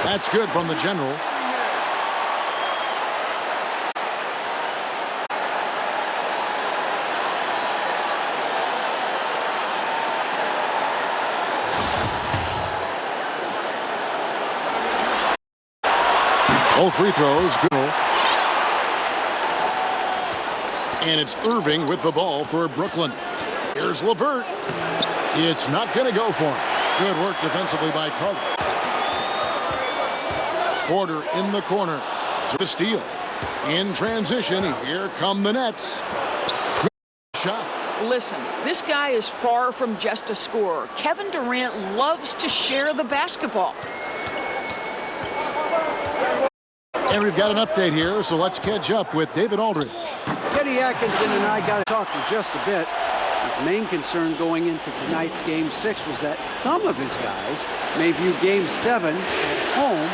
That's good from the general. All free throws, good. And it's Irving with the ball for Brooklyn. Here's LeVert. It's not going to go for him. Good work defensively by Carter. Porter in the corner to the steal. In transition, here come the Nets. Good shot. Listen, this guy is far from just a scorer. Kevin Durant loves to share the basketball. And we've got an update here, so let's catch up with David Aldridge. Kenny Atkinson and I got to talk for just a bit. His main concern going into tonight's Game 6 was that some of his guys may view Game 7 at home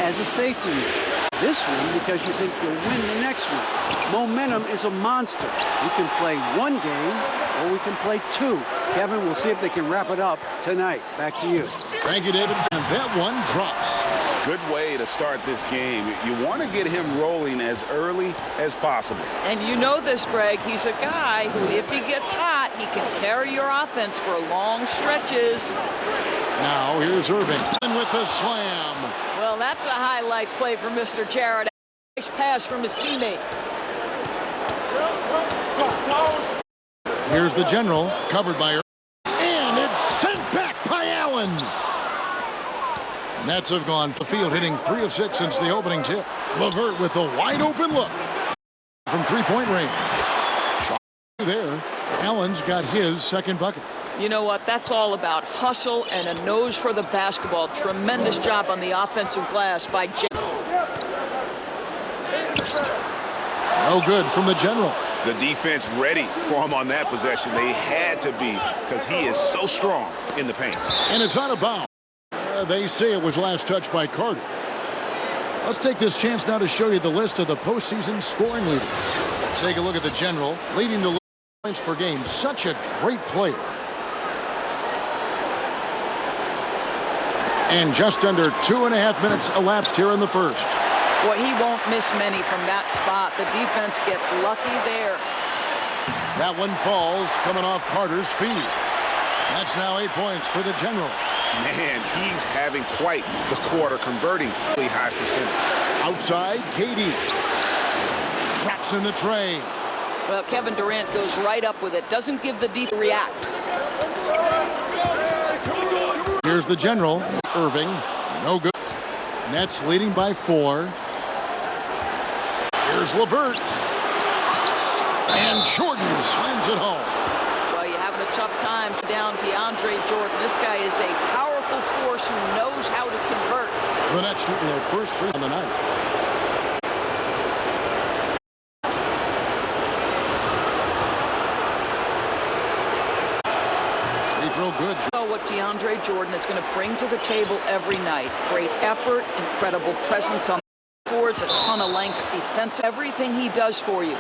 as a safety net. This one because you think you'll win the next one. Momentum is a monster. We can play one game or we can play two. Kevin, we'll see if they can wrap it up tonight. Back to you. Thank you, David. And that one drops. Good way to start this game. You want to get him rolling as early as possible. And you know this, Greg. He's a guy who, if he gets hot, he can carry your offense for long stretches. Now here's Irving with the slam. Well, that's a highlight play for Mr. Jarrett. Nice pass from his teammate. Here's the general, covered by Irving. And it's sent back by Allen. Nets have gone for the field, hitting 3 of 6 since the opening tip. LeVert with the wide open look from three-point range. Shot there. Allen's got his second bucket. You know what? That's all about hustle and a nose for the basketball. Tremendous job on the offensive glass by Jay. No good from the general. The defense ready for him on that possession. They had to be because he is so strong in the paint. And it's out of bounds. They say it was last touched by Carter. Let's take this chance now to show you the list of the postseason scoring leaders. Take a look at the general, leading the points per game. Such a great player. And just under 2.5 minutes elapsed here in the first. Boy, he won't miss many from that spot. The defense gets lucky there. That one falls, coming off Carter's feet. That's now 8 points for the general. Man, he's having quite the quarter, converting really high percentage. Outside, KD. Traps in the tray. Well, Kevin Durant goes right up with it. Doesn't give the defense react. Here's the general. Irving. No good. Nets leading by 4. Here's LeVert. And Jordan slams it home. Well, you're having a tough time down DeAndre Jordan. This guy is a powerful force who knows how to convert. The Nets shooting their first free on the night. Free throw good. You know what DeAndre Jordan is going to bring to the table every night. Great effort, incredible presence on the boards, a ton of length, defense, everything he does for you.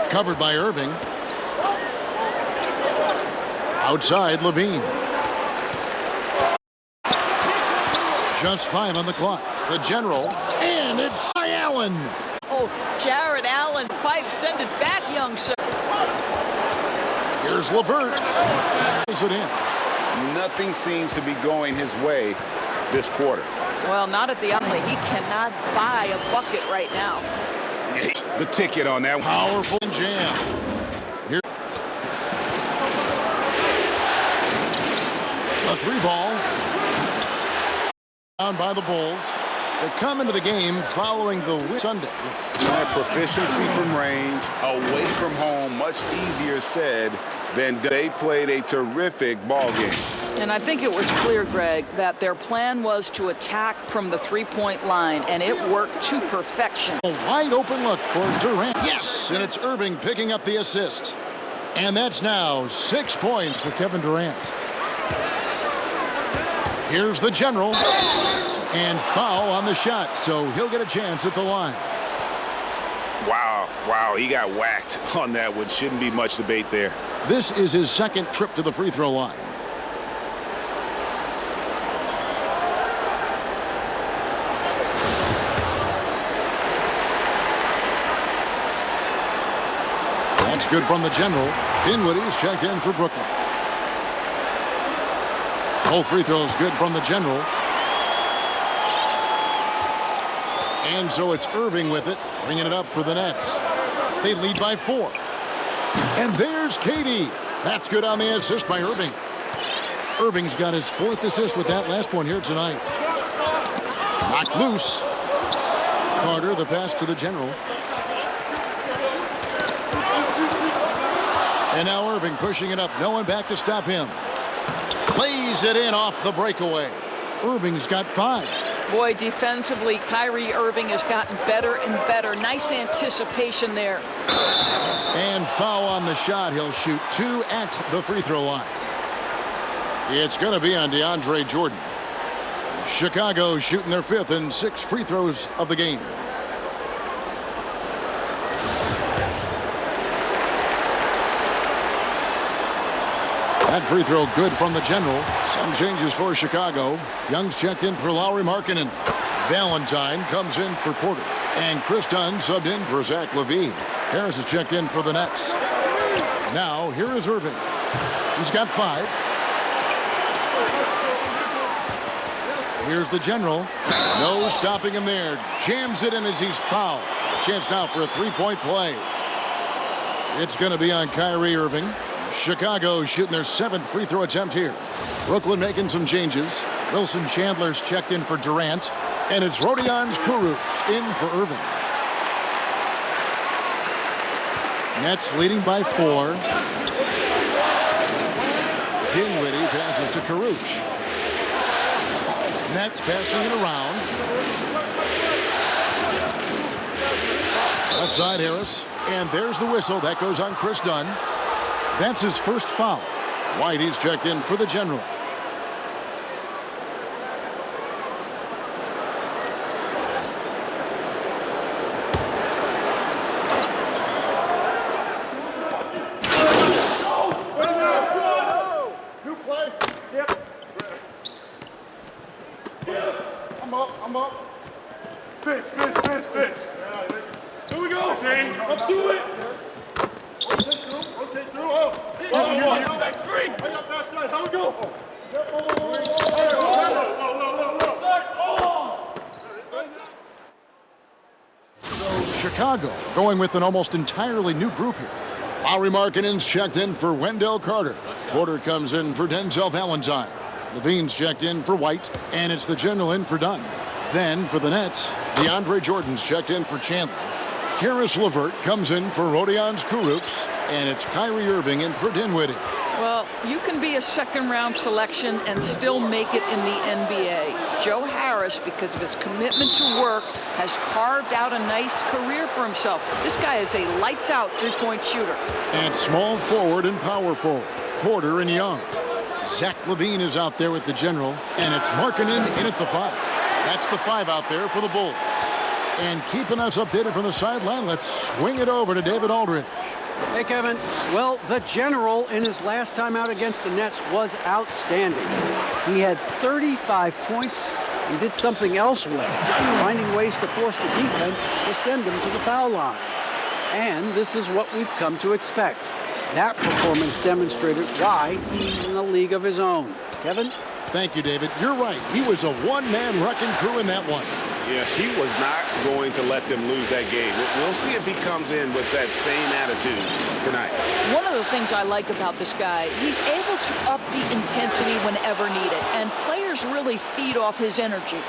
Covered by Irving. Outside, Levine. Just 5 on the clock. The general. And it's by Allen. Oh, Jarrett Allen, pipe, send it back, young sir. Here's LeVert. Pulls it in. Nothing seems to be going his way this quarter. Well, not at the outlet. He cannot buy a bucket right now. The ticket on that. Powerful jam. Here. A 3-ball. Down by the Bulls. They come into the game following the win Sunday. That proficiency from range, away from home, much easier said than they played a terrific ball game. And I think it was clear, Greg, that their plan was to attack from the three-point line, and it worked to perfection. A wide open look for Durant. Yes, and it's Irving picking up the assist. And that's now 6 points for Kevin Durant. Here's the general. And foul on the shot, so he'll get a chance at the line. Wow, he got whacked on that one. Shouldn't be much debate there. This is his second trip to the free throw line. That's good from the general. Dinwiddie's checked in for Brooklyn. Both free throws good from the general. And so it's Irving with it, bringing it up for the Nets. They lead by 4. And there's Katie. That's good on the assist by Irving. Irving's got his 4th assist with that last one here tonight. Knocked loose. Carter, the pass to the general. And now Irving pushing it up. No one back to stop him. Lays it in off the breakaway. Irving's got 5. Boy, defensively, Kyrie Irving has gotten better and better. Nice anticipation there. And foul on the shot. He'll shoot 2 at the free throw line. It's going to be on DeAndre Jordan. Chicago shooting their 5th and 6th free throws of the game. That free throw good from the general. Some changes for Chicago. Young's checked in for Lauri Markkanen. Valentine comes in for Porter. And Chris Dunn subbed in for Zach LaVine. Harris is checked in for the Nets. Now, here is Irving. He's got 5. Here's the general. No stopping him there. Jams it in as he's fouled. Chance now for a 3-point play. It's going to be on Kyrie Irving. Chicago shooting their 7th free throw attempt here. Brooklyn making some changes. Wilson Chandler's checked in for Durant. And it's Rodions Kurucs in for Irving. Nets leading by 4. Dinwiddie passes to Kurucs. Nets passing it around. Left side Harris. And there's the whistle. That goes on Chris Dunn. That's his first foul. Whitey's checked in for the general. New play. Yep. I'm up. Fitch. Here we go. Change. Let's do it. Rotate through. Back 3. I got backside. How we go? So Chicago going with an almost entirely new group here. Lauri Markkanen's checked in for Wendell Carter. Porter comes in for Denzel Valentine. Levine's checked in for White. And it's the general in for Dunn. Then for the Nets, DeAndre Jordan's checked in for Chandler. Karis LeVert comes in for Rodions Kurucs. And it's Kyrie Irving in for Dinwiddie. Well, you can be a second-round selection and still make it in the NBA. Joe Harris, because of his commitment to work, has carved out a nice career for himself. This guy is a lights-out three-point shooter. And small forward and power forward, Porter and Young. Zach LaVine is out there with the general, and it's Markkanen in at the 5. That's the 5 out there for the Bulls. And keeping us updated from the sideline, let's swing it over to David Aldridge. Hey, Kevin. Well, the general in his last time out against the Nets was outstanding. He had 35 points and did something else well, finding ways to force the defense to send him to the foul line. And this is what we've come to expect. That performance demonstrated why he's in a league of his own. Kevin? Thank you, David. You're right. He was a one-man wrecking crew in that one. Yeah, he was not going to let them lose that game. We'll see if he comes in with that same attitude tonight. One of the things I like about this guy, he's able to up the intensity whenever needed, and players really feed off his energy.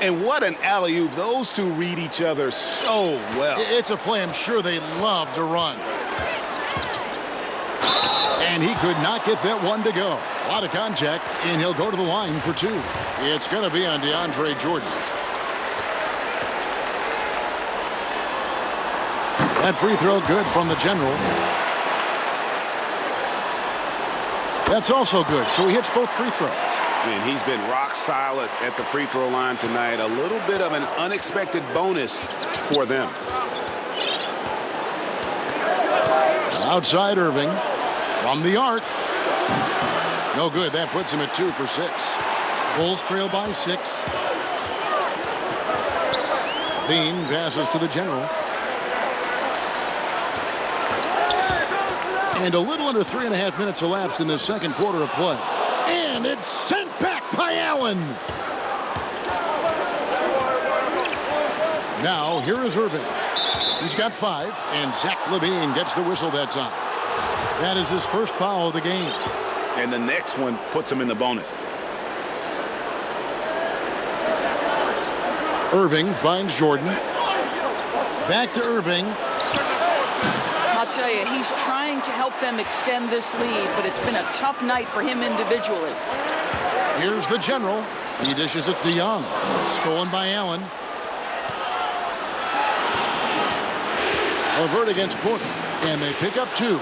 And what an alley-oop. Those two read each other so well. It's a play I'm sure they love to run. And he could not get that one to go. A lot of contact, and he'll go to the line for 2. It's going to be on DeAndre Jordan. That free throw good from the general. That's also good, so he hits both free throws. And he's been rock solid at the free throw line tonight. A little bit of an unexpected bonus for them. Outside Irving from the arc. No good. That puts him at 2 for 6. Bulls trail by 6. Bean passes to the general. And a little under 3.5 minutes elapsed in the second quarter of play. And it's sent back by Allen. Now, here is Irving. He's got 5, and Zach LaVine gets the whistle that time. That is his first foul of the game. And the next one puts him in the bonus. Irving finds Jordan. Back to Irving. I'll tell you, he's trying to help them extend this lead, but it's been a tough night for him individually. Here's the general. He dishes it to Young. Stolen by Allen. LeVert against Porter. And they pick up 2.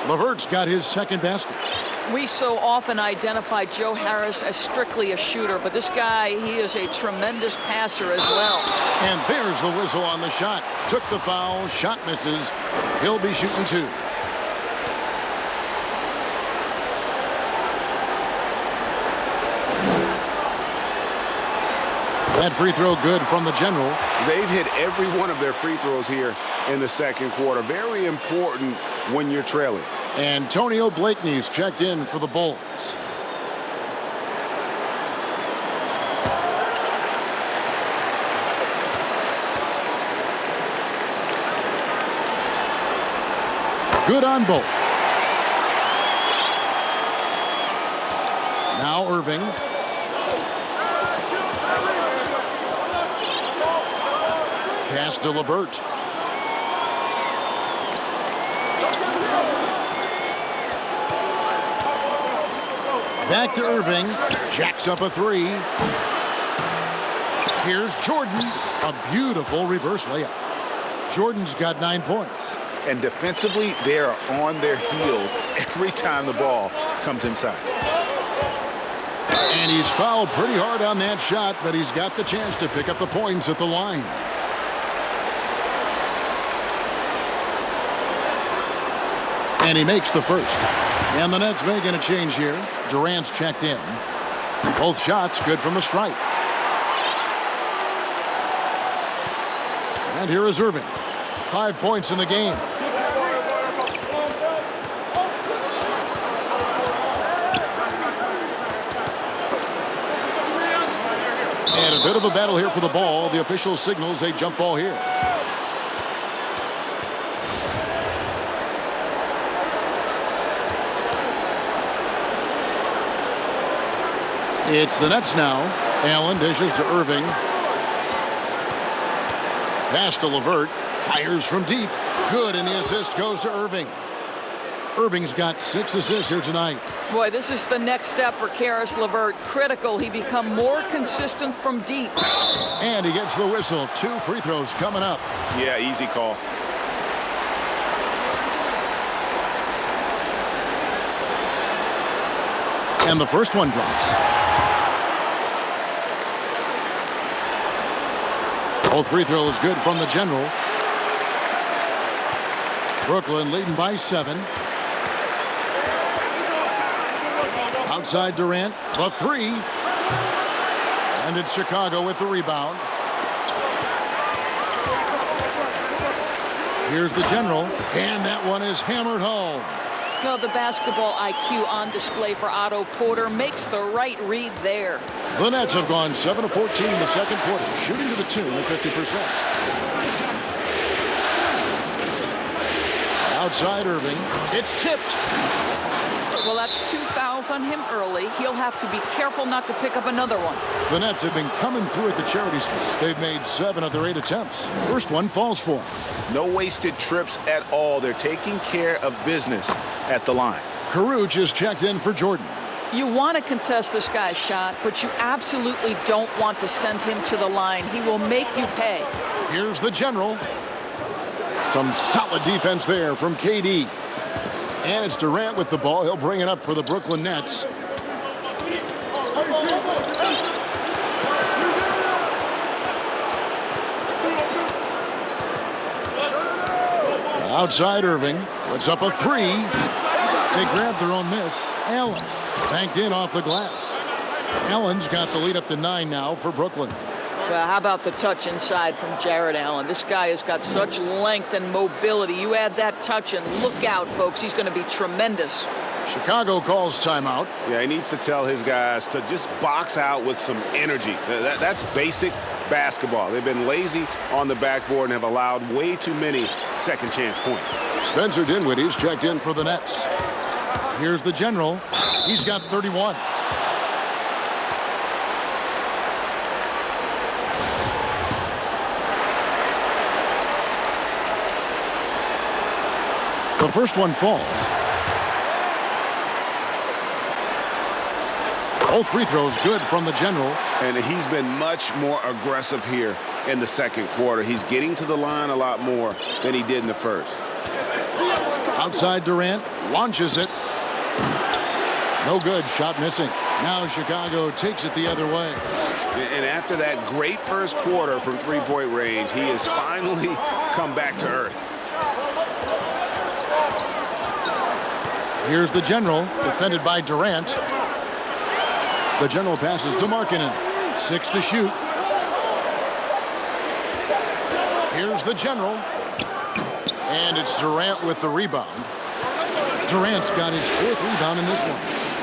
LeVert's got his second basket. We so often identify Joe Harris as strictly a shooter, but this guy, he is a tremendous passer as well. And there's the whistle on the shot. Took the foul. Shot misses. He'll be shooting 2. That free throw good from the general. They've hit every one of their free throws here in the second quarter. Very important when you're trailing. Antonio Blakeney's checked in for the Bulls. Good on both. Now Irving. Pass to LeVert. Back to Irving. Jacks up a 3. Here's Jordan. A beautiful reverse layup. Jordan's got 9 points. And defensively, they are on their heels every time the ball comes inside. And he's fouled pretty hard on that shot, but he's got the chance to pick up the points at the line. And he makes the first. And the Nets making a change here. Durant's checked in. Both shots good from the stripe. And here is Irving. 5 points in the game. And a bit of a battle here for the ball. The official signals a jump ball here. It's the Nets now. Allen dishes to Irving. Pass to LeVert. Fires from deep. Good, and the assist goes to Irving. Irving's got 6 assists here tonight. Boy, this is the next step for Caris LeVert. Critical. He become more consistent from deep. And he gets the whistle. 2 free throws coming up. Yeah, easy call. And the first one drops. Both free throws good from the general. Brooklyn leading by 7. Outside Durant, the 3. And it's Chicago with the rebound. Here's the general, and that one is hammered home. Well, the basketball IQ on display for Otto Porter makes the right read there. The Nets have gone 7 of 14 in the second quarter, shooting to the tune of 50%. Outside Irving, it's tipped. Well, that's 2 fouls on him early. He'll have to be careful not to pick up another one. The Nets have been coming through at the charity stripe. They've made 7 of their 8 attempts. First one falls for them. No wasted trips at all. They're taking care of business at the line. Caruth is checked in for Jordan. You want to contest this guy's shot, but you absolutely don't want to send him to the line. He will make you pay. Here's the general. Some solid defense there from KD. And it's Durant with the ball. He'll bring it up for the Brooklyn Nets. Outside Irving. Puts up a three. They grab their own miss. Allen banked in off the glass. Allen's got the lead up to 9 now for Brooklyn. Well, how about the touch inside from Jared Allen? This guy has got such length and mobility. You add that touch and look out, folks. He's going to be tremendous. Chicago calls timeout. Yeah, he needs to tell his guys to just box out with some energy. That's basic basketball. They've been lazy on the backboard and have allowed way too many second chance points. Spencer Dinwiddie's checked in for the Nets. Here's the general. He's got 31. The first one falls. Both free throws good from the general. And he's been much more aggressive here in the second quarter. He's getting to the line a lot more than he did in the first. Outside Durant launches it. No good. Shot missing. Now Chicago takes it the other way. And after that great first quarter from three-point range, he has finally come back to earth. Here's the general, defended by Durant. The general passes to Markkanen. 6 to shoot. Here's the general. And it's Durant with the rebound. Durant's got his 4th rebound in this one.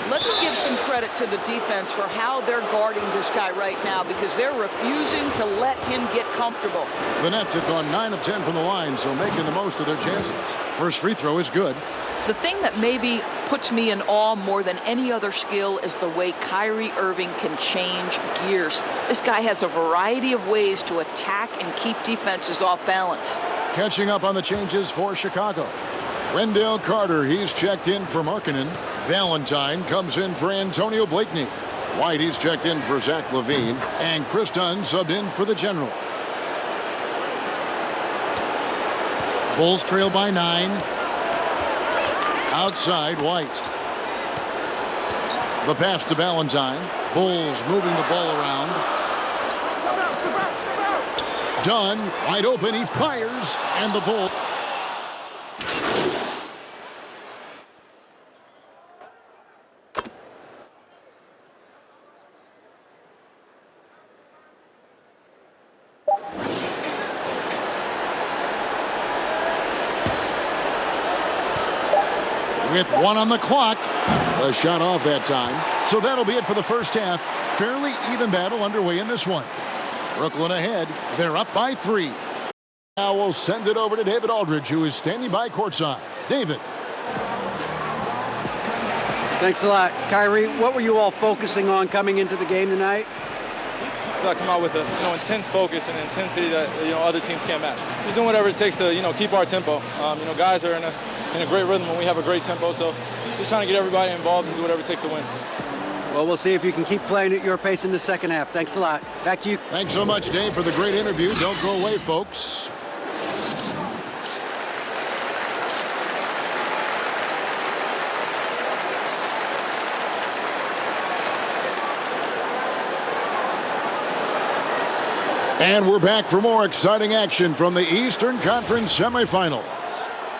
Let's give some credit to the defense for how they're guarding this guy right now because they're refusing to let him get comfortable. The Nets have gone 9 of 10 from the line, so making the most of their chances. First free throw is good. The thing that maybe puts me in awe more than any other skill is the way Kyrie Irving can change gears. This guy has a variety of ways to attack and keep defenses off balance. Catching up on the changes for Chicago. Wendell Carter, he's checked in for Markkanen. Valentine comes in for Antonio Blakeney. White, he's checked in for Zach LaVine. And Chris Dunn subbed in for the general. Bulls trail by 9. Outside, White. The pass to Valentine. Bulls moving the ball around. Dunn, wide open, he fires, and the Bulls. With 1 on the clock. A shot off that time. So that'll be it for the first half. Fairly even battle underway in this one. Brooklyn ahead. They're up by 3. Now we'll send it over to David Aldridge, who is standing by courtside. David. Thanks a lot. Kyrie, what were you all focusing on coming into the game tonight? So I come out with a intense focus and intensity that other teams can't match. Just doing whatever it takes to keep our tempo. Guys are in a great rhythm when we have a great tempo. So just trying to get everybody involved and do whatever it takes to win. Well, we'll see if you can keep playing at your pace in the second half. Thanks a lot. Back to you. Thanks so much, Dave, for the great interview. Don't go away, folks. And we're back for more exciting action from the Eastern Conference semifinals.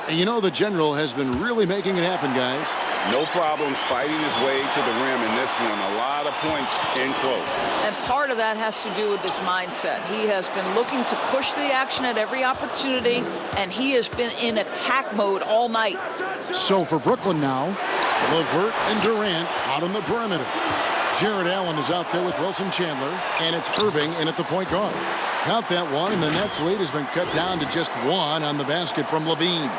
And you know the general has been really making it happen, guys. No problems fighting his way to the rim in this one. A lot of points in close. And part of that has to do with his mindset. He has been looking to push the action at every opportunity, and he has been in attack mode all night. So for Brooklyn now, LeVert and Durant out on the perimeter. Jared Allen is out there with Wilson Chandler, and it's Irving in at the point guard. Count that one, and the Nets lead has been cut down to just 1 on the basket from LaVine.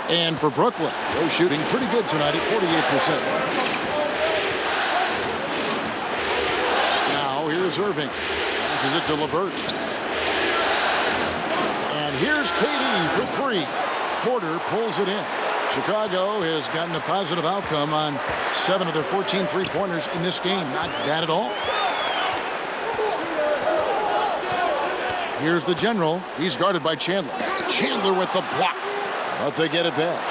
And for Brooklyn, they're shooting pretty good tonight at 48%. Now here's Irving. Passes it to LeVert. And here's KD for 3. Porter pulls it in. Chicago has gotten a positive outcome on 7 of their 14 three-pointers in this game. Not bad at all. Here's the general. He's guarded by Chandler. Chandler with the block, but they get it back.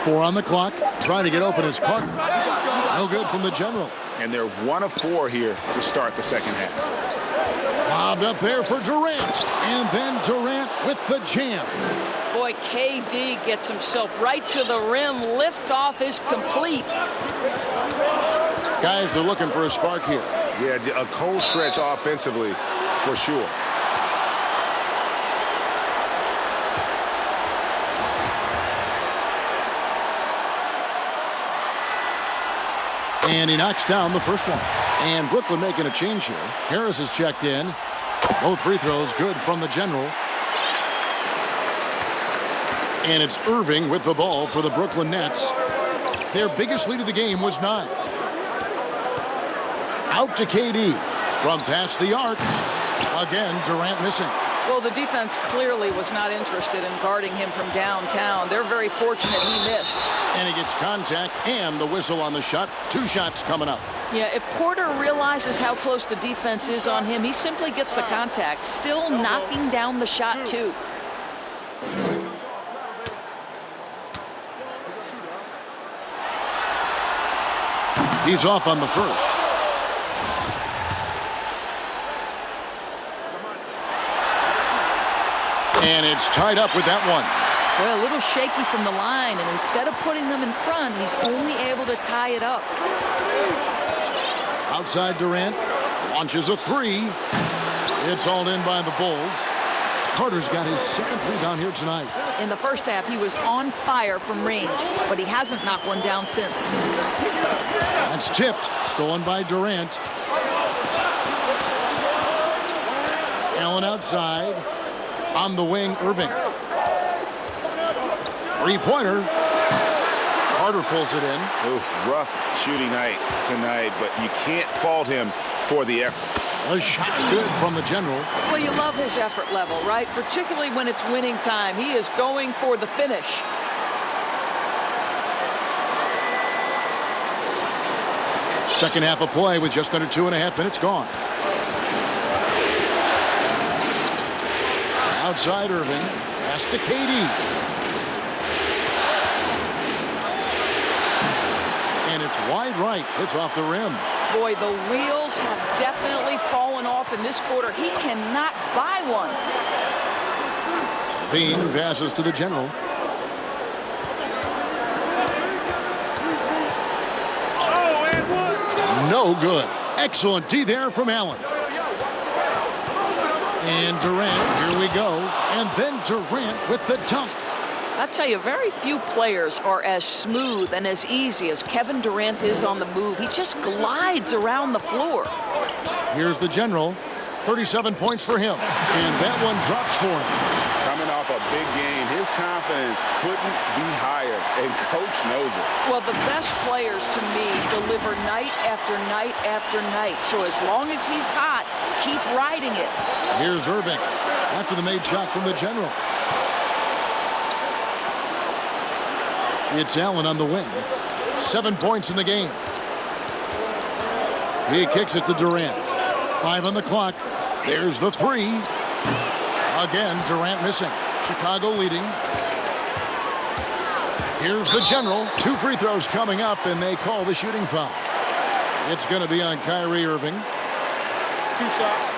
4 on the clock. Trying to get open is Carter. No good from the general. And they're 1 of 4 here to start the second half. Lobbed up there for Durant. And then Durant with the jam. Boy, KD gets himself right to the rim. Lift-off is complete. Guys are looking for a spark here. Yeah, a cold stretch offensively for sure. And he knocks down the first one. And Brooklyn making a change here. Harris is checked in. Both free throws good from the general. And it's Irving with the ball for the Brooklyn Nets. Their biggest lead of the game was 9. Out to KD from past the arc. Again, Durant missing. Well, the defense clearly was not interested in guarding him from downtown. They're very fortunate he missed. And he gets contact and the whistle on the shot. 2 shots coming up. Yeah, if Porter realizes how close the defense is on him, he simply gets the contact. Still knocking down the shot, too. He's off on the first. And it's tied up with that one. Well, a little shaky from the line, and instead of putting them in front, he's only able to tie it up. Outside Durant launches a 3. It's all in by the Bulls. Carter's got his 7th rebound here tonight. In the first half, he was on fire from range, but he hasn't knocked one down since. That's tipped. Stolen by Durant. Allen outside. On the wing, Irving. 3-pointer. Carter pulls it in. Oof, rough shooting night tonight, but you can't fault him for the effort. The shot's good from the general. Well, you love his effort level, right? Particularly when it's winning time. He is going for the finish. Second half of play with just under 2.5 minutes gone. Outside Irving. Pass to KD. And it's wide right. It's off the rim. Boy, the wheels have definitely fallen off in this quarter. He cannot buy one. Bean passes to the general. No good. Excellent D there from Allen. And Durant, here we go. And then Durant with the dunk. I tell you, very few players are as smooth and as easy as Kevin Durant is on the move. He just glides around the floor. Here's the general. 37 points for him. And that one drops for him. Coming off a big game, his confidence couldn't be higher, and coach knows it. Well, the best players to me deliver night after night after night. So as long as he's hot, keep riding it. Here's Irving after the made shot from the general. It's Allen on the wing. 7 points in the game. He kicks it to Durant. 5 on the clock. There's the 3. Again, Durant missing. Chicago leading. Here's the general. 2 free throws coming up, and they call the shooting foul. It's going to be on Kyrie Irving. 2 shots.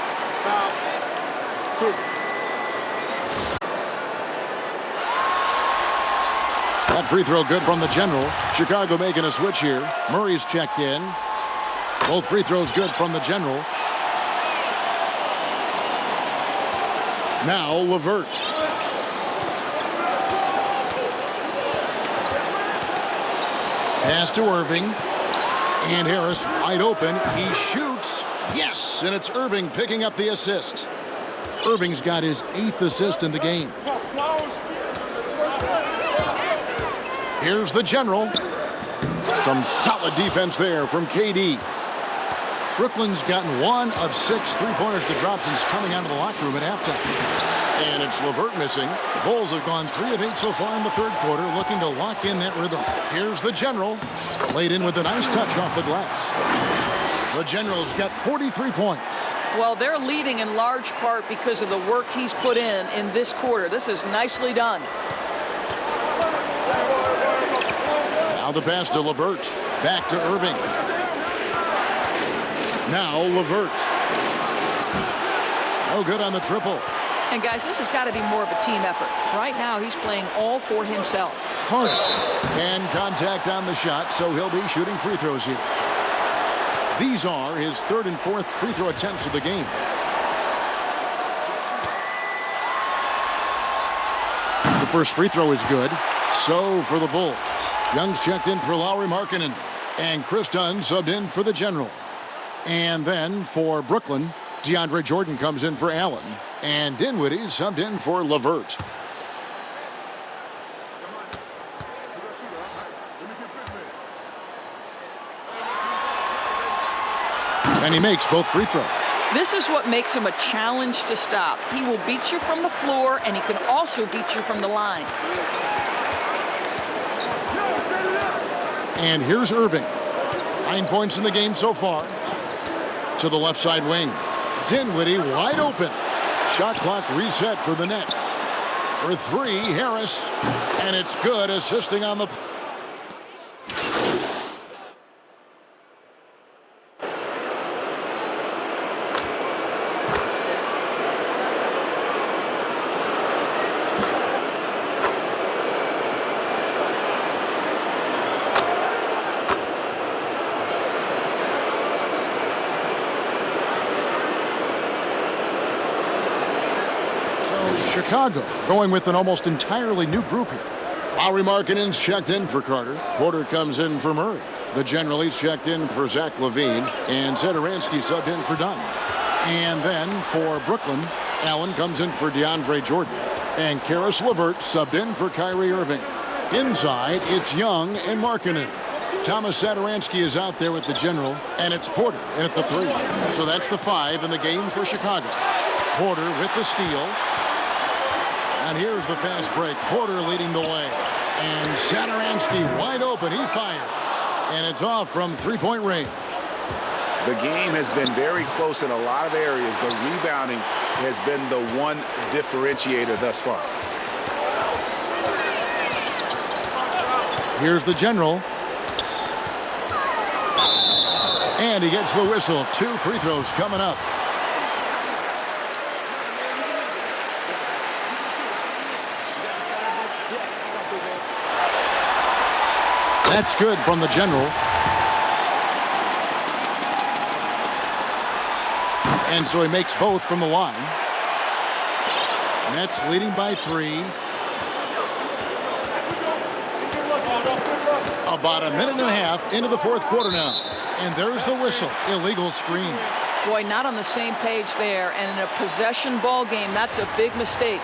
Foul. 2. That free throw good from the general. Chicago making a switch here. Murray's checked in. Both free throws good from the general. Now LeVert. Pass to Irving. And Harris wide open. He shoots. Yes, and it's Irving picking up the assist. Irving's got his 8th assist in the game. Here's the general. Some solid defense there from KD. Brooklyn's gotten 1 of 6 3-pointers to drop since coming out of the locker room at halftime. And it's LeVert missing. The Bulls have gone 3 of 8 so far in the third quarter, looking to lock in that rhythm. Here's the general. Laid in with a nice touch off the glass. The general's got 43 points. Well, they're leading in large part because of the work he's put in this quarter. This is nicely done. Now the pass to LeVert. Back to Irving. Now LeVert. No good on the triple. And guys, this has got to be more of a team effort. Right now, he's playing all for himself. Carter. And contact on the shot, so he'll be shooting free throws here. These are his third and fourth free throw attempts of the game. The first free throw is good. So for the Bulls, Young's checked in for Lauri Markkanen, and Chris Dunn subbed in for the General. And then for Brooklyn, DeAndre Jordan comes in for Allen, and Dinwiddie subbed in for LeVert. And he makes both free throws. This is what makes him a challenge to stop. He will beat you from the floor, and he can also beat you from the line. And here's Irving. 9 points in the game so far. To the left side wing. Dinwiddie wide open. Shot clock reset for the Nets. For three, Harris. And it's good, assisting on the... Chicago going with an almost entirely new group here. Lauri Markkanen's checked in for Carter. Porter comes in for Murray. The General, he's checked in for Zach LaVine. And Satoransky subbed in for Dunn. And then for Brooklyn, Allen comes in for DeAndre Jordan. And Karis LeVert subbed in for Kyrie Irving. Inside, it's Young and Markkanen. Thomas Satoransky is out there with the General. And it's Porter in at the three. So that's the 5 in the game for Chicago. Porter with the steal. And here's the fast break. Porter leading the way. And Satoransky wide open. He fires. And it's off from three-point range. The game has been very close in a lot of areas, but rebounding has been the one differentiator thus far. Here's the General. And he gets the whistle. 2 free throws coming up. That's good from the General. And so he makes both from the line. Nets leading by 3. About a minute and a half into the fourth quarter now. And there's the whistle. Illegal screen. Boy, not on the same page there. And in a possession ball game, that's a big mistake.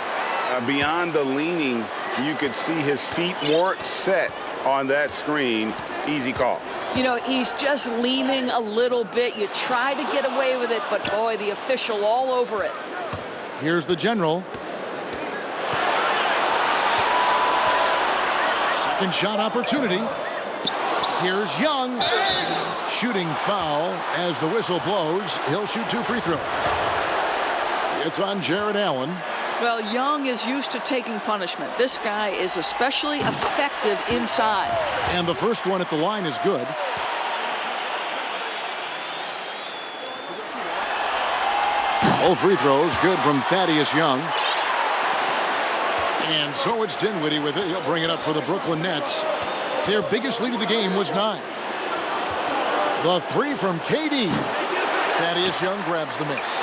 Beyond the leaning, you could see his feet weren't set on that screen. Easy call. You know, he's just leaning a little bit. You try to get away with it, but boy, the official all over it. Here's the General. Second shot opportunity. Here's Young. Shooting foul as the whistle blows. He'll shoot 2 free throws. It's on Jared Allen. Well, Young is used to taking punishment. This guy is especially effective inside. And the first one at the line is good. All free throws good from Thaddeus Young. And so it's Dinwiddie with it. He'll bring it up for the Brooklyn Nets. Their biggest lead of the game was 9. The 3 from KD. Thaddeus Young grabs the miss.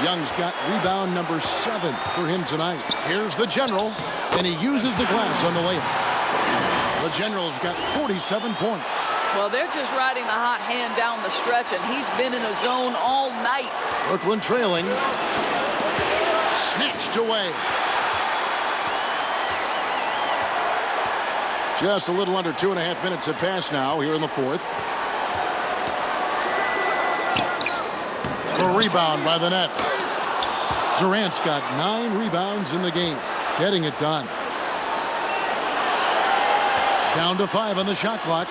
Young's got rebound number 7 for him tonight. Here's the General, and he uses the glass on the layup. The General's got 47 points. Well, they're just riding the hot hand down the stretch, and he's been in a zone all night. Brooklyn trailing. Snatched away. Just a little under 2.5 minutes have passed now here in the fourth. A rebound by the Nets. Durant's got 9 rebounds in the game, getting it done. Down to 5 on the shot clock.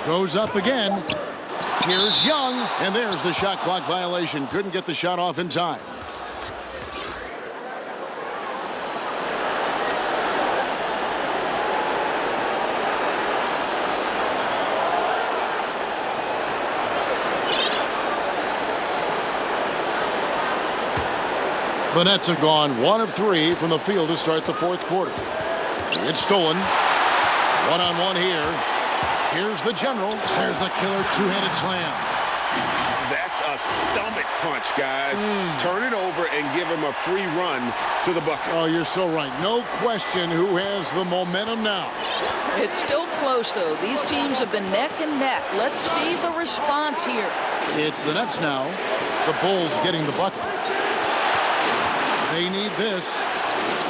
Goes up again. Here's Young, and there's the shot clock violation. Couldn't get the shot off in time. The Nets have gone 1 of 3 from the field to start the fourth quarter. It's stolen. One-on-one here. Here's the general. There's the killer two-handed slam. That's a stomach punch, guys. Turn it over and give him a free run to the bucket. Oh, you're so right. No question who has the momentum now. It's still close, though. These teams have been neck and neck. Let's see the response here. It's the Nets now. The Bulls getting the bucket. They need this.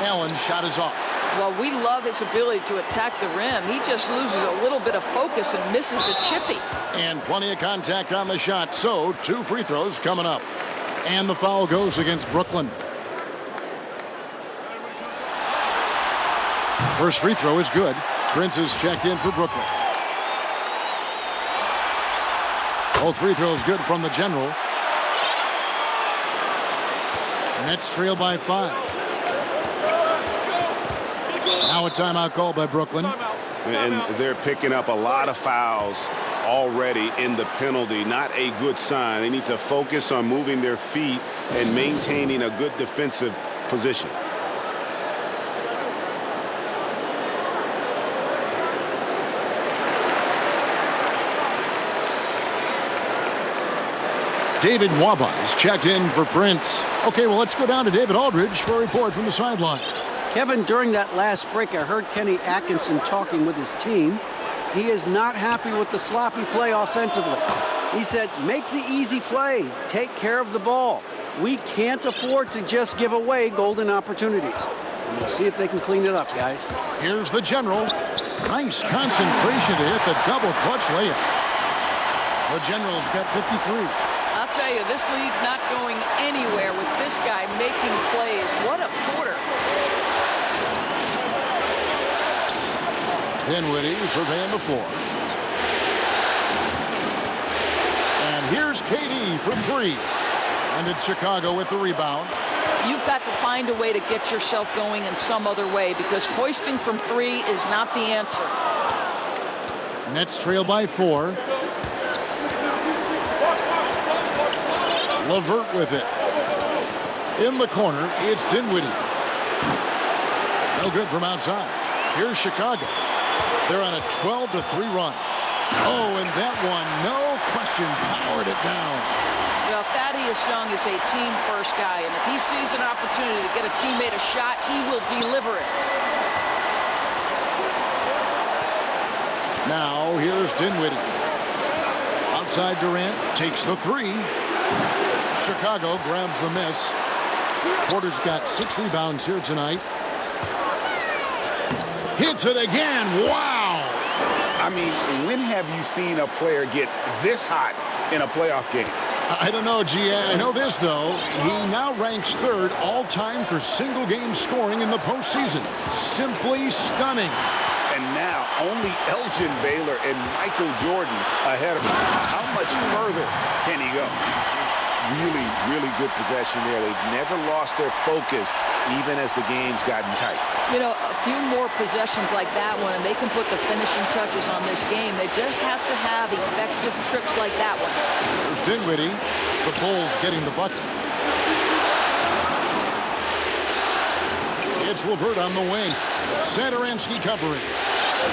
Allen's shot is off. Well, we love his ability to attack the rim. He just loses a little bit of focus and misses the chippy. And plenty of contact on the shot. So 2 free throws coming up. And the foul goes against Brooklyn. First free throw is good. Prince is checked in for Brooklyn. Both free throws good from the general. Nets trail by 5. Now a timeout call by Brooklyn. And they're picking up a lot of fouls already in the penalty. Not a good sign. They need to focus on moving their feet and maintaining a good defensive position. David Waba is checked in for Prince. Okay, well, let's go down to David Aldridge for a report from the sideline. Kevin, during that last break, I heard Kenny Atkinson talking with his team. He is not happy with the sloppy play offensively. He said, make the easy play. Take care of the ball. We can't afford to just give away golden opportunities. And we'll see if they can clean it up, guys. Here's the general. Nice concentration to hit the double clutch layup. The general's got 53. I'll tell you, this lead's not going anywhere with this guy making plays. What a quarter. Dinwiddie surveying the floor. And here's KD for 3. And it's Chicago with the rebound. You've got to find a way to get yourself going in some other way because hoisting from 3 is not the answer. Nets trail by 4. LeVert with it. In the corner, it's Dinwiddie. No good from outside. Here's Chicago. They're on a 12-3 run. Oh, and that one, no question, powered it down. Well, Thaddeus Young is a team-first guy, and if he sees an opportunity to get a teammate a shot, he will deliver it. Now, here's Dinwiddie. Outside Durant takes the 3. Chicago grabs the miss. Porter's got 6 rebounds here tonight. Hits it again. Wow. I mean, when have you seen a player get this hot in a playoff game? I don't know, G. I know this, though. He now ranks 3rd all-time for single-game scoring in the postseason. Simply stunning. And now only Elgin Baylor and Michael Jordan ahead of him. How much further can he go? Really, really good possession there. They've never lost their focus, even as the game's gotten tight. You know, a few more possessions like that one, and they can put the finishing touches on this game. They just have to have effective trips like that one. There's Dinwiddie. The Bulls getting the bucket. It's LeVert on the wing. Satoransky covering.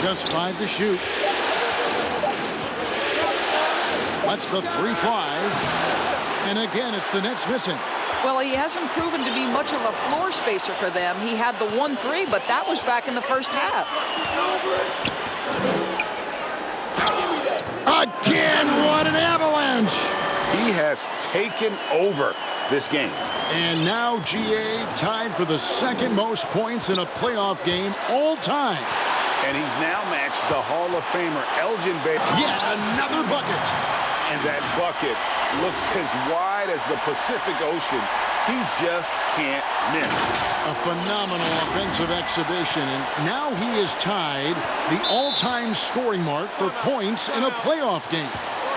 Just 5 to shoot. That's the 3-5. And again, it's the Nets missing. Well, he hasn't proven to be much of a floor spacer for them. He had the 1-3, but that was back in the first half. Again, what an avalanche. He has taken over this game. And now GA tied for the 2nd most points in a playoff game all time. And he's now matched the Hall of Famer Elgin Baylor. Yet another bucket. And that bucket looks as wide as the Pacific Ocean. He just can't miss. A phenomenal offensive exhibition. And now he is tied the all-time scoring mark for points in a playoff game.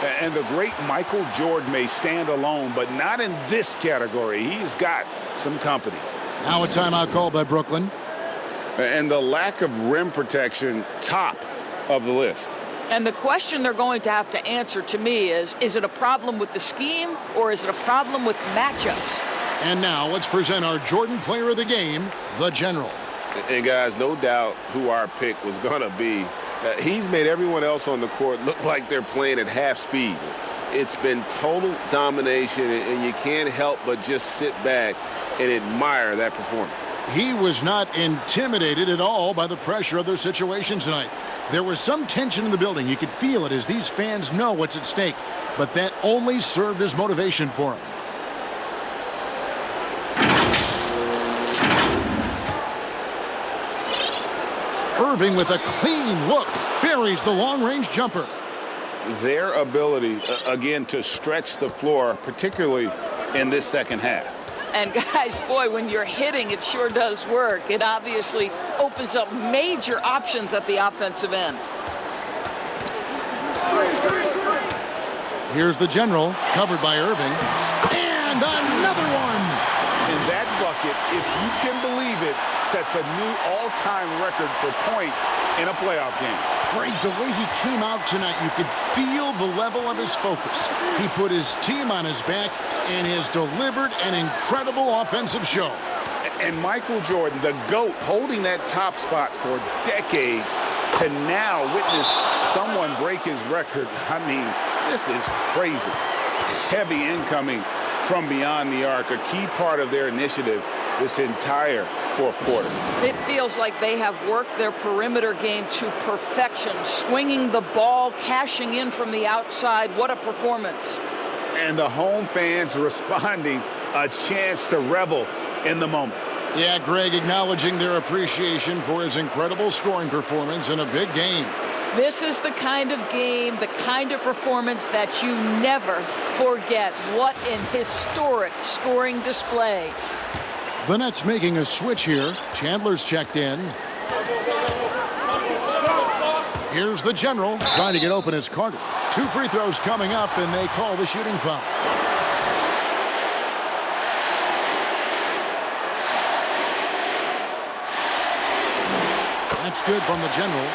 And the great Michael Jordan may stand alone, but not in this category. He's got some company. Now a timeout called by Brooklyn. And the lack of rim protection, top of the list. And the question they're going to have to answer to me is it a problem with the scheme or is it a problem with matchups? And now let's present our Jordan Player of the Game, the General. And guys, no doubt who our pick was going to be. He's made everyone else on the court look like they're playing at half speed. It's been total domination, and you can't help but just sit back and admire that performance. He was not intimidated at all by the pressure of their situation tonight. There was some tension in the building. You could feel it as these fans know what's at stake, but that only served as motivation for him. Irving with a clean look buries the long-range jumper. Their ability, again, to stretch the floor, particularly in this second half. And guys, boy, when you're hitting, it sure does work. It obviously opens up major options at the offensive end. Here's the General, covered by Irving. And another one! And that bucket, if you can believe it, sets a new all-time record for points in a playoff game. Greg, the way he came out tonight, you could feel the level of his focus. He put his team on his back and has delivered an incredible offensive show. And Michael Jordan, the GOAT, holding that top spot for decades, to now witness someone break his record. I mean, this is crazy. Heavy incoming from beyond the arc, a key part of their initiative this entire fourth quarter. It feels like they have worked their perimeter game to perfection, swinging the ball, cashing in from the outside. What a performance. And the home fans responding, a chance to revel in the moment. Yeah, Greg, acknowledging their appreciation for his incredible scoring performance in a big game. This is the kind of game, the kind of performance that you never forget. What an historic scoring display. The Nets making a switch here. Chandler's checked in. Here's the General. Trying to get open is Carter. 2 free throws coming up, and they call the shooting foul. That's good from the General.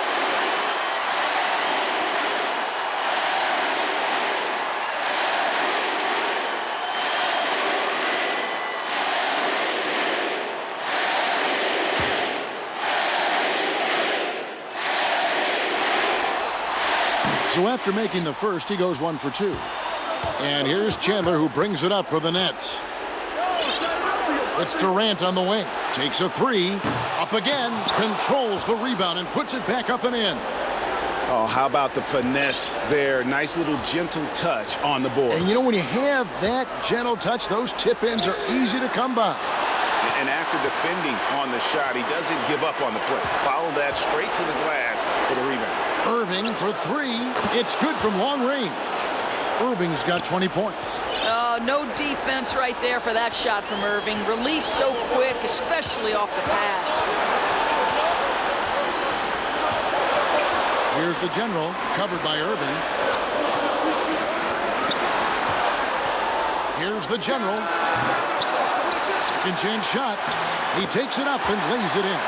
So after making the first, he goes 1 for 2. And here's Chandler, who brings it up for the Nets. It's Durant on the wing. Takes a 3. Up again. Controls the rebound and puts it back up and in. Oh, how about the finesse there? Nice little gentle touch on the board. And you know, when you have that gentle touch, those tip-ins are easy to come by. And after defending on the shot, he doesn't give up on the play. Follow that straight to the glass for the rebound. Irving for 3. It's good from long range. Irving's got 20 points. Oh, no defense right there for that shot from Irving. Release so quick, especially off the pass. Here's the General, covered by Irving. Here's the General. Second chance shot. He takes it up and lays it in.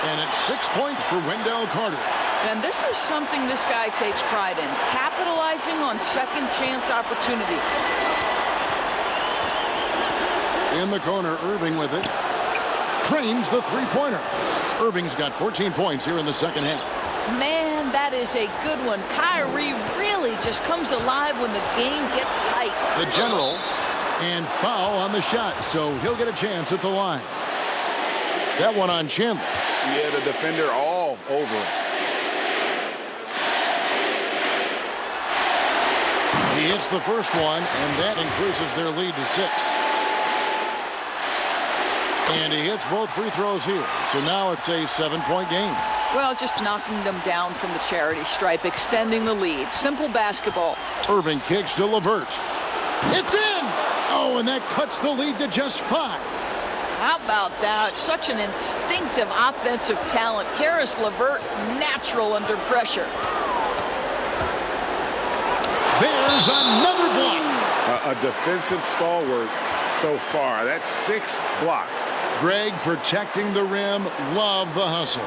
And it's 6 points for Wendell Carter. And this is something this guy takes pride in, capitalizing on second chance opportunities. In the corner, Irving with it. Trains the three-pointer. Irving's got 14 points here in the second half. Man, that is a good one. Kyrie really just comes alive when the game gets tight. The General, and foul on the shot, so he'll get a chance at the line. That one on Chandler. Yeah, the defender all over him. He hits the first one, and that increases their lead to 6. And he hits both free throws here. So now it's a 7-point game. Well, just knocking them down from the charity stripe, extending the lead. Simple basketball. Irving kicks to LeVert. It's in! Oh, and that cuts the lead to just 5. How about that? Such an instinctive offensive talent. Karis LeVert, natural under pressure. There's another block. A defensive stalwart so far. That's 6 blocks. Greg protecting the rim. Love the hustle.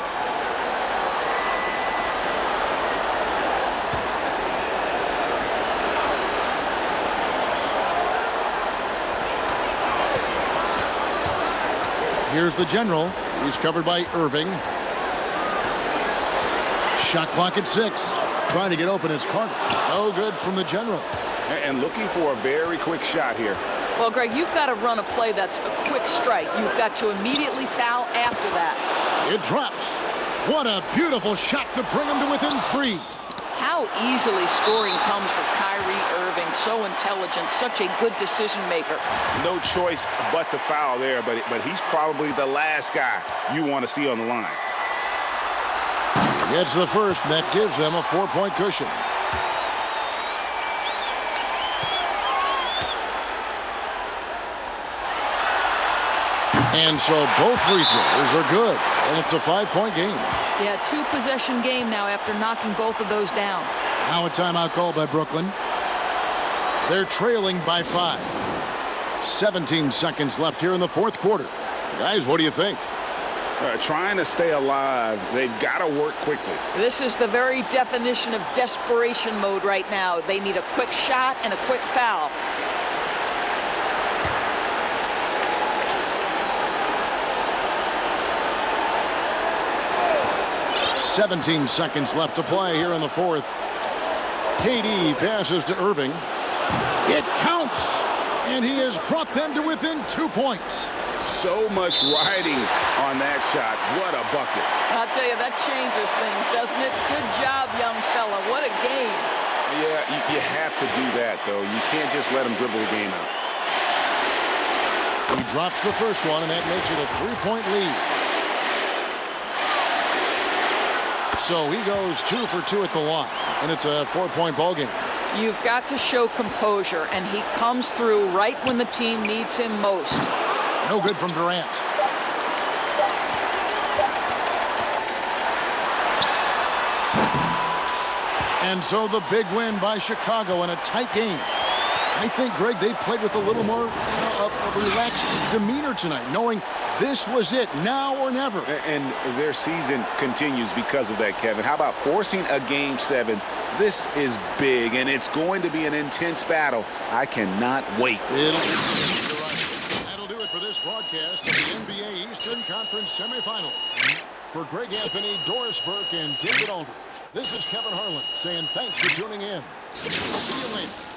Here's the general. He's covered by Irving. Shot clock at 6. Trying to get open is Carter. No good from the general. And looking for a very quick shot here. Well, Greg, you've got to run a play that's a quick strike. You've got to immediately foul after that. It drops. What a beautiful shot to bring him to within 3. How easily scoring comes for Kyrie Irving. So intelligent, such a good decision maker. No choice but to foul there, but he's probably the last guy you want to see on the line. Gets the first, and that gives them a 4-point cushion. And so both free throws are good, and it's a 5-point game. Yeah, 2-possession game now after knocking both of those down. Now a timeout called by Brooklyn. They're trailing by 5. 17 seconds left here in the fourth quarter. Guys, what do you think? Trying to stay alive, they've got to work quickly. This is the very definition of desperation mode right now. They need a quick shot and a quick foul. "17 seconds left to play here in the fourth. KD passes to Irving. It counts, and he has brought them to within 2 points. So much riding on that shot. What a bucket. I'll tell you, that changes things, doesn't it? Good job, young fella. What a game. Yeah, you have to do that, though. You can't just let him dribble the game out. He drops the first one, and that makes it a 3-point lead. So he goes 2 for 2 at the line, and it's a 4-point ball game. You've got to show composure, and he comes through right when the team needs him most. No good from Durant. And so the big win by Chicago in a tight game. I think, Greg, they played with a little more of a relaxed demeanor tonight, knowing this was it, now or never. And their season continues because of that, Kevin. How about forcing a Game 7? This is big, and it's going to be an intense battle. I cannot wait. That'll do it for this broadcast of the NBA Eastern Conference semifinal. For Greg Anthony, Doris Burke, and David Aldridge, this is Kevin Harlan saying thanks for tuning in. See you later.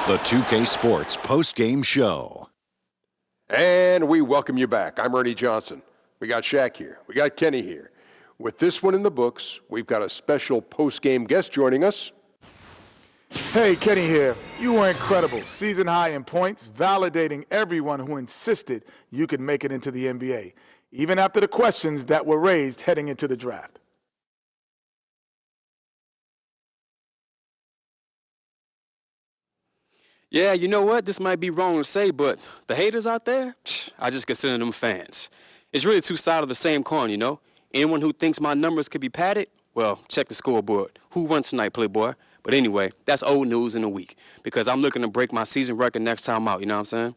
The 2K Sports post-game show. And we welcome you back. I'm Ernie Johnson. We got Shaq here. We got Kenny here. With this one in the books, we've got a special post-game guest joining us. Hey, Kenny here. You were incredible. Season high in points, validating everyone who insisted you could make it into the NBA, even after the questions that were raised heading into the draft. Yeah, you know what? This might be wrong to say, but the haters out there, I just consider them fans. It's really two sides of the same coin, you know? Anyone who thinks my numbers could be padded, well, check the scoreboard. Who won tonight, Playboy? But anyway, that's old news in a week because I'm looking to break my season record next time out, you know what I'm saying?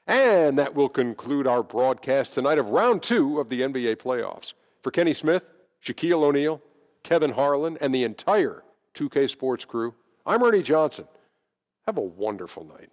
And that will conclude our broadcast tonight of round 2 of the NBA playoffs. For Kenny Smith, Shaquille O'Neal, Kevin Harlan, and the entire 2K Sports crew, I'm Ernie Johnson. Have a wonderful night.